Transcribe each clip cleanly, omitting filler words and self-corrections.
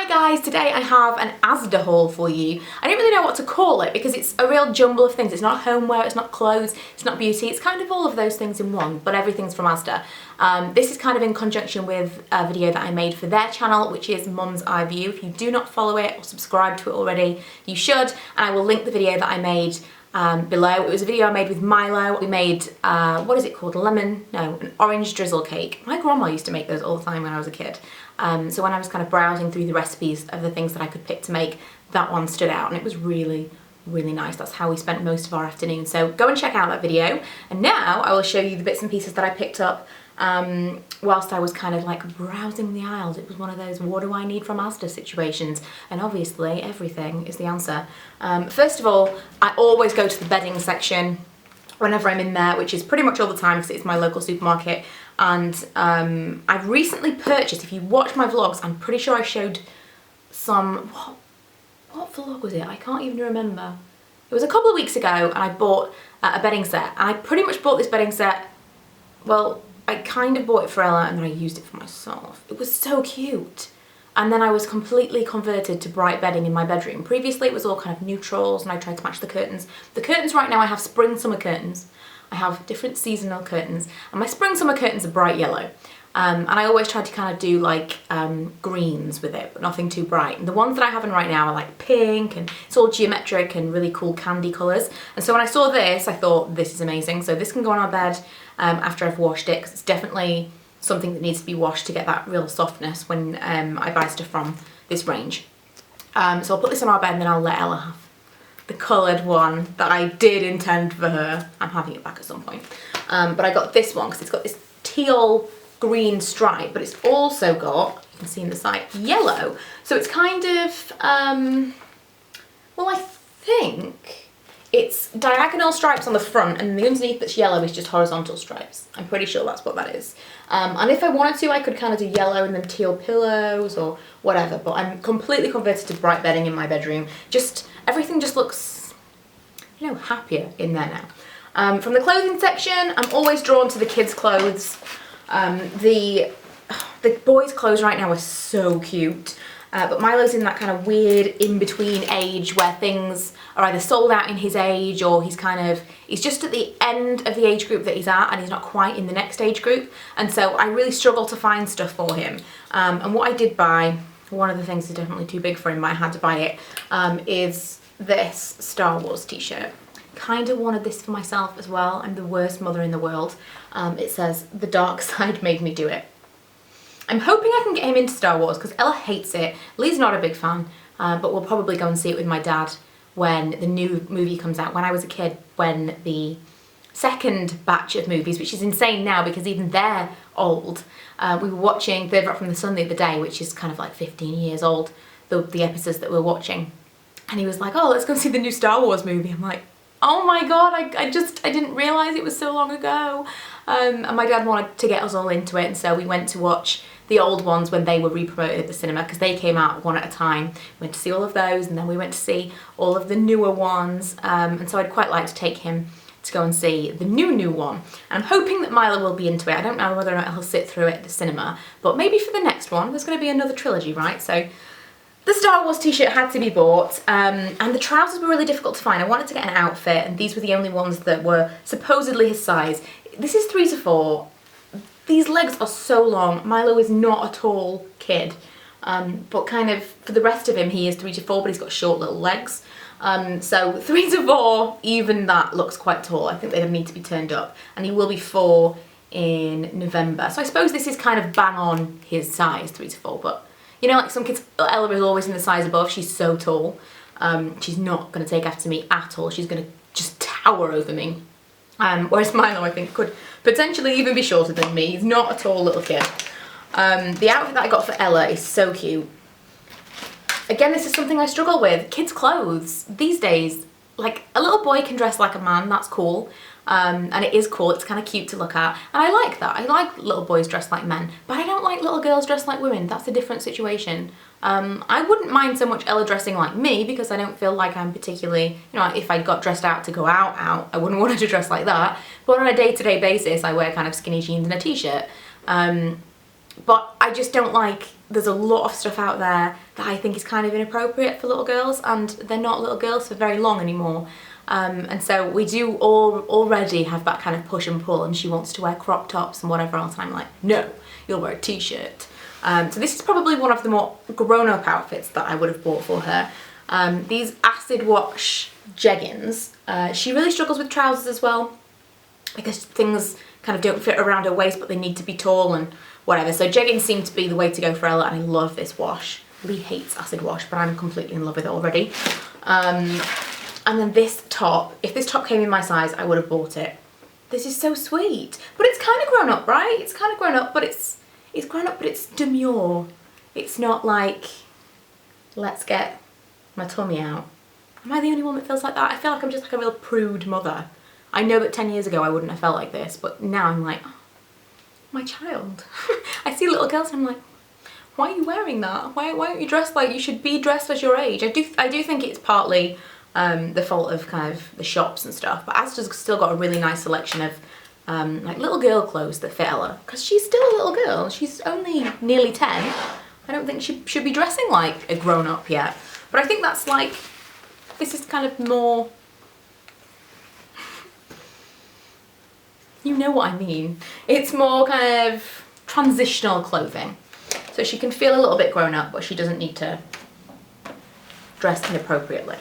Hi guys, today I have an Asda haul for you. I don't really know what to call it because it's a real jumble of things. It's not homeware, it's not clothes, it's not beauty, it's kind of all of those things in one, but everything's from Asda. This is kind of in conjunction with a video that I made for their channel, which is Mum's Eye View. If you do not follow it or subscribe to it already, you should, and I will link the video that I made below. It was a video I made with Milo. We made, what is it called? An orange drizzle cake. My grandma used to make those all the time when I was a kid. So when I was kind of browsing through the recipes of the things that I could pick to make, that one stood out and it was really, really nice. That's how we spent most of our afternoon. So go and check out that video. And now I will show you the bits and pieces that I picked up whilst I was kind of like browsing the aisles. It was one of those what do I need from Asda situations, and obviously everything is the answer. First of all, I always go to the bedding section whenever I'm in there, which is pretty much all the time because it's my local supermarket. And I've recently purchased, if you watch my vlogs, I'm pretty sure I showed some, what vlog was it? I can't even remember. It was a couple of weeks ago and I bought a bedding set, and I pretty much bought this bedding set, well, I kind of bought it for Ella and then I used it for myself. It was so cute. And then I was completely converted to bright bedding in my bedroom. Previously it was all kind of neutrals and I tried to match the curtains. The curtains right now, I have spring summer curtains. I have different seasonal curtains, and my spring summer curtains are bright yellow. And I always try to kind of do like greens with it, but nothing too bright. And the ones that I have in right now are like pink, and it's all geometric and really cool candy colours. And so when I saw this, I thought this is amazing. So this can go on our bed after I've washed it, because it's definitely something that needs to be washed to get that real softness when I buy stuff from this range. So I'll put this on our bed and then I'll let Ella have the coloured one that I did intend for her. I'm having it back at some point. But I got this one because it's got this teal green stripe, but it's also got, you can see in the side, yellow. So it's kind of, well, I think it's diagonal stripes on the front, and the underneath that's yellow is just horizontal stripes. I'm pretty sure that's what that is. And if I wanted to, I could kind of do yellow and then teal pillows or whatever, but I'm completely converted to bright bedding in my bedroom. Just, everything just looks, you know, happier in there now. From the clothing section, I'm always drawn to the kids' clothes. The boys' clothes right now are so cute. But Milo's in that kind of weird in-between age where things are either sold out in his age, or he's just at the end of the age group that he's at and he's not quite in the next age group. And so I really struggle to find stuff for him. And what I did buy, one of the things is definitely too big for him, but I had to buy it, is this Star Wars t-shirt. Kind of wanted this for myself as well. I'm the worst mother in the world. It says, "The dark side made me do it." I'm hoping I can get him into Star Wars because Ella hates it. Lee's not a big fan, but we'll probably go and see it with my dad when the new movie comes out. When I was a kid, when the second batch of movies, which is insane now because even they're old, we were watching Third Rock from the Sun the other day, which is kind of like 15 years old, the episodes that we're watching. And he was like, "Oh, let's go see the new Star Wars movie." I'm like, oh my god, I didn't realise it was so long ago. And my dad wanted to get us all into it, and so we went to watch the old ones when they were re-promoted at the cinema, because they came out one at a time. We went to see all of those, and then we went to see all of the newer ones, and so I'd quite like to take him to go and see the new one. And I'm hoping that Milo will be into it. I don't know whether or not he'll sit through it at the cinema, but maybe for the next one. There's going to be another trilogy, right? So the Star Wars t-shirt had to be bought, and the trousers were really difficult to find. I wanted to get an outfit, and these were the only ones that were supposedly his size. This is 3 to 4. These legs are so long. Milo is not a tall kid, but kind of for the rest of him, he is 3 to 4, but he's got short little legs. So 3 to 4, even that looks quite tall. I think they need to be turned up, and he will be 4 in November. So I suppose this is kind of bang on his size, 3 to 4, but you know, like some kids, Ella is always in the size above. She's so tall. She's not going to take after me at all. She's going to just tower over me. Whereas Milo, I think, could potentially even be shorter than me. He's not a tall little kid. The outfit that I got for Ella is so cute. Again, this is something I struggle with. Kids' clothes. These days, like, a little boy can dress like a man. That's cool. And it is cool. It's kind of cute to look at. And I like that. I like little boys dressed like men. But I don't like little girls dressed like women. That's a different situation. I wouldn't mind so much Ella dressing like me because I don't feel like I'm particularly, you know, if I got dressed out to go out, I wouldn't want her to dress like that. But on a day-to-day basis, I wear kind of skinny jeans and a t-shirt. But I just don't like, there's a lot of stuff out there that I think is kind of inappropriate for little girls, and they're not little girls for very long anymore. And so we do already have that kind of push and pull, and she wants to wear crop tops and whatever else, and I'm like, no, you'll wear a t-shirt. So this is probably one of the more grown-up outfits that I would have bought for her. These acid wash jeggings. She really struggles with trousers as well, because things kind of don't fit around her waist, but they need to be tall and whatever. So jeggings seem to be the way to go for Ella, and I love this wash. Lee hates acid wash, but I'm completely in love with it already. And then this top, if this top came in my size, I would have bought it. This is so sweet. But it's kind of grown up, right? It's kind of grown up, but it's grown up, but it's demure. It's not like, let's get my tummy out. Am I the only one that feels like that? I feel like I'm just like a real prude mother. I know that 10 years ago I wouldn't have felt like this, but now I'm like, oh, my child. I see little girls and I'm like, why are you wearing that? Why aren't you dressed like you should be dressed as your age? I do think it's partly the fault of kind of the shops and stuff, but Asda's still got a really nice selection of like little girl clothes that fit Ella, because she's still a little girl. She's only nearly 10. I don't think she should be dressing like a grown-up yet. But I think that's like, this is kind of more, you know what I mean. It's more kind of transitional clothing. So she can feel a little bit grown up, but she doesn't need to dress inappropriately.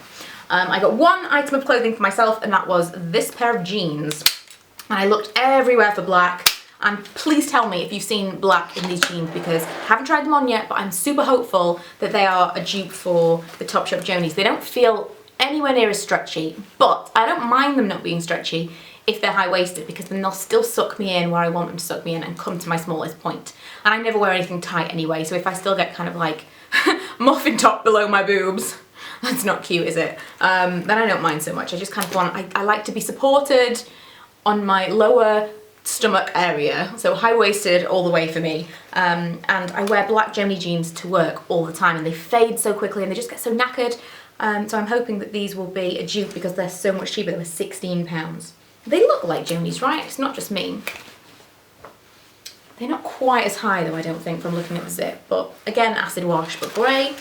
I got one item of clothing for myself, and that was this pair of jeans. And I looked everywhere for black, and please tell me if you've seen black in these jeans, because I haven't tried them on yet, but I'm super hopeful that they are a dupe for the Topshop Jonies. They don't feel anywhere near as stretchy, but I don't mind them not being stretchy if they're high-waisted, because then they'll still suck me in where I want them to suck me in and come to my smallest point. And I never wear anything tight anyway, so if I still get kind of like muffin top below my boobs, that's not cute, is it? Then I don't mind so much. I just kind of want, I like to be supported on my lower stomach area, so high-waisted all the way for me. And I wear black Joni jeans to work all the time, and they fade so quickly and they just get so knackered. So I'm hoping that these will be a dupe because they're so much cheaper. They were £16. They look like Jonies, right? It's not just me. They're not quite as high though, I don't think, from looking at the zip, but again, acid wash, but grey.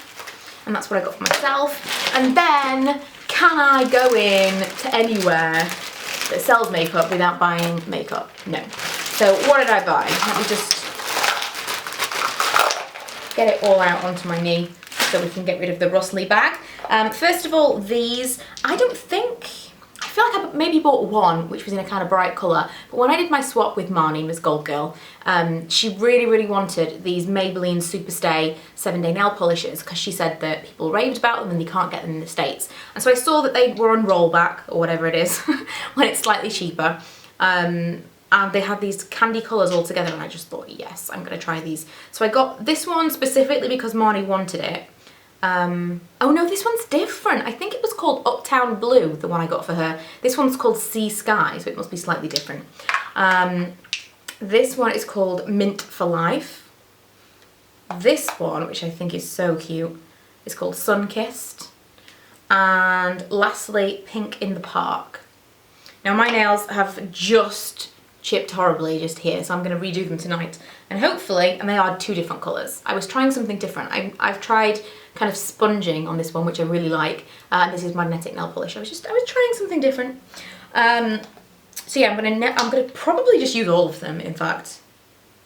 And that's what I got for myself. And then, can I go in to anywhere that sells makeup without buying makeup? No. So what did I buy? Let me just get it all out onto my knee so we can get rid of the rustly bag. First of all, these, I feel like I maybe bought one, which was in a kind of bright colour, but when I did my swap with Marnie, Miss Gold Girl, she really, really wanted these Maybelline Superstay 7-day nail polishes, because she said that people raved about them and they can't get them in the States. And so I saw that they were on rollback, or whatever it is, when it's slightly cheaper. And they had these candy colours all together, and I just thought, yes, I'm going to try these. So I got this one specifically because Marnie wanted it. Oh no, this one's different. I think it was called Uptown Blue, the one I got for her. This one's called Sea Sky, so it must be slightly different. This one is called Mint for Life. This one, which I think is so cute, is called Sun-Kissed. And lastly, Pink in the Park. Now my nails have just chipped horribly just here, so I'm going to redo them tonight. And hopefully, and they are 2 different colours. I was trying something different. I've tried kind of sponging on this one, which I really like. And this is magnetic nail polish. I was trying something different. So yeah, I'm gonna probably just use all of them, in fact,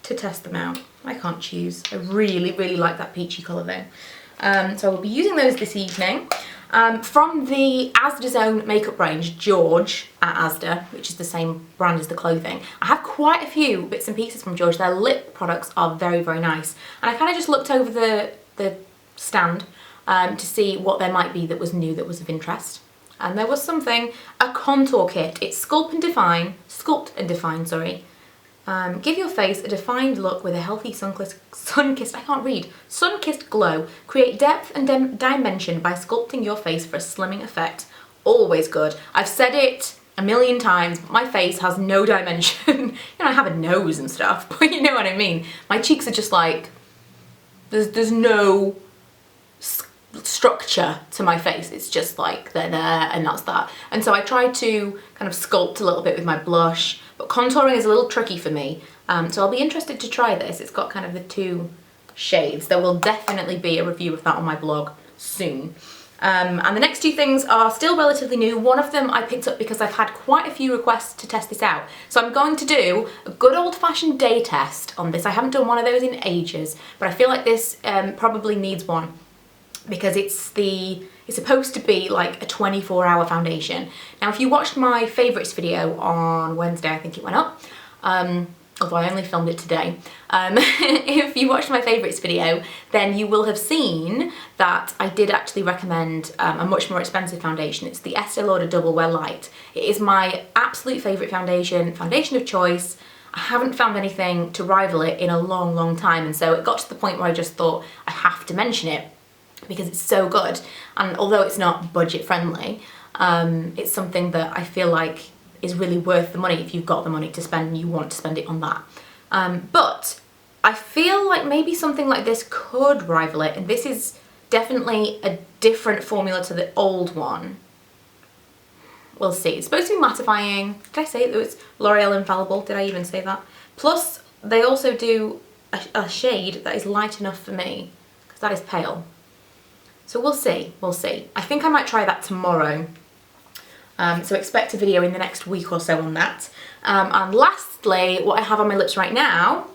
to test them out. I can't choose. I really, really like that peachy colour though. So I will be using those this evening. From the Asda's own makeup range, George at Asda, which is the same brand as the clothing. I have quite a few bits and pieces from George. Their lip products are very, very nice. And I kind of just looked over the stand to see what there might be that was new, that was of interest. And there was something, a contour kit. It's Sculpt and Define, sorry. Give your face a defined look with a healthy sun-kissed glow. Create depth and dimension by sculpting your face for a slimming effect. Always good. I've said it a million times, but my face has no dimension. You know, I have a nose and stuff, but you know what I mean. My cheeks are just like, there's no structure to my face. It's just like they're there and that's that. And so I tried to kind of sculpt a little bit with my blush, but contouring is a little tricky for me. So I'll be interested to try this. It's got kind of the 2 shades. There will definitely be a review of that on my blog soon. And the next 2 things are still relatively new. One of them I picked up because I've had quite a few requests to test this out. So I'm going to do a good old-fashioned day test on this. I haven't done one of those in ages, but I feel like this probably needs one because it's supposed to be like a 24-hour foundation. Now, if you watched my favourites video on Wednesday, I think it went up, although I only filmed it today. If you watched my favourites video, then you will have seen that I did actually recommend a much more expensive foundation. It's the Estee Lauder Double Wear Light. It is my absolute favourite foundation of choice. I haven't found anything to rival it in a long, long time, and so it got to the point where I just thought I have to mention it because it's so good. And although it's not budget friendly, it's something that I feel like is really worth the money if you've got the money to spend and you want to spend it on that. But I feel like maybe something like this could rival it, and this is definitely a different formula to the old one. We'll see. It's supposed to be mattifying. Did I say it was L'Oreal Infallible? Did I even say that? Plus, they also do a shade that is light enough for me, because that is pale. So we'll see, we'll see. I think I might try that tomorrow. So expect a video in the next week or so on that. And lastly, what I have on my lips right now,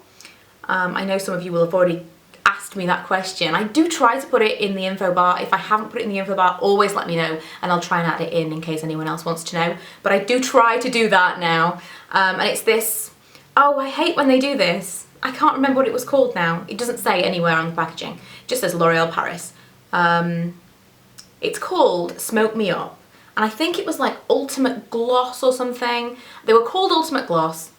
I know some of you will have already asked me that question. I do try to put it in the info bar. If I haven't put it in the info bar, always let me know and I'll try and add it in case anyone else wants to know. But I do try to do that now. And it's this, oh, I hate when they do this. I can't remember what it was called now. It doesn't say anywhere on the packaging. It just says L'Oreal Paris. It's called Smoke Me Up. And I think it was like Ultimate Gloss or something. They were called Ultimate Gloss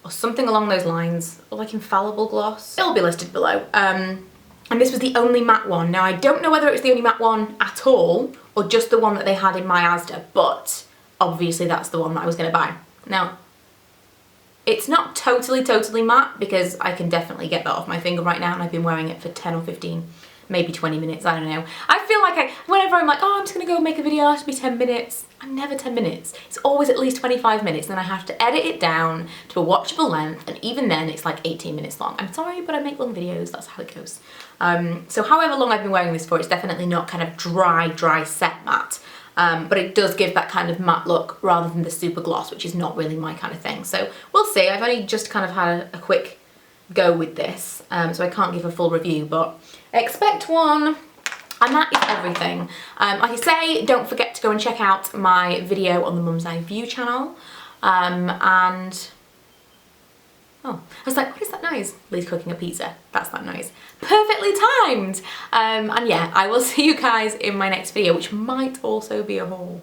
or something along those lines, or like Infallible Gloss. It'll be listed below. And this was the only matte one. Now, I don't know whether it was the only matte one at all or just the one that they had in my Asda, but obviously that's the one that I was going to buy. Now, it's not totally matte because I can definitely get that off my finger right now, and I've been wearing it for 10 or 15 maybe 20 minutes, I don't know. I feel like whenever I'm like, oh, I'm just gonna go make a video, it'll be 10 minutes. I'm never 10 minutes. It's always at least 25 minutes, then I have to edit it down to a watchable length, and even then it's like 18 minutes long. I'm sorry, but I make long videos, that's how it goes. So however long I've been wearing this for, it's definitely not kind of dry set matte. But it does give that kind of matte look rather than the super gloss, which is not really my kind of thing. So we'll see. I've only just kind of had a quick go with this, so I can't give a full review, but expect one. And that is everything. Like I say, don't forget to go and check out my video on the Mum's Eye View channel. And oh, I was like, what is that noise? Lee's cooking a pizza. That's that noise. Perfectly timed. And yeah, I will see you guys in my next video, which might also be a haul.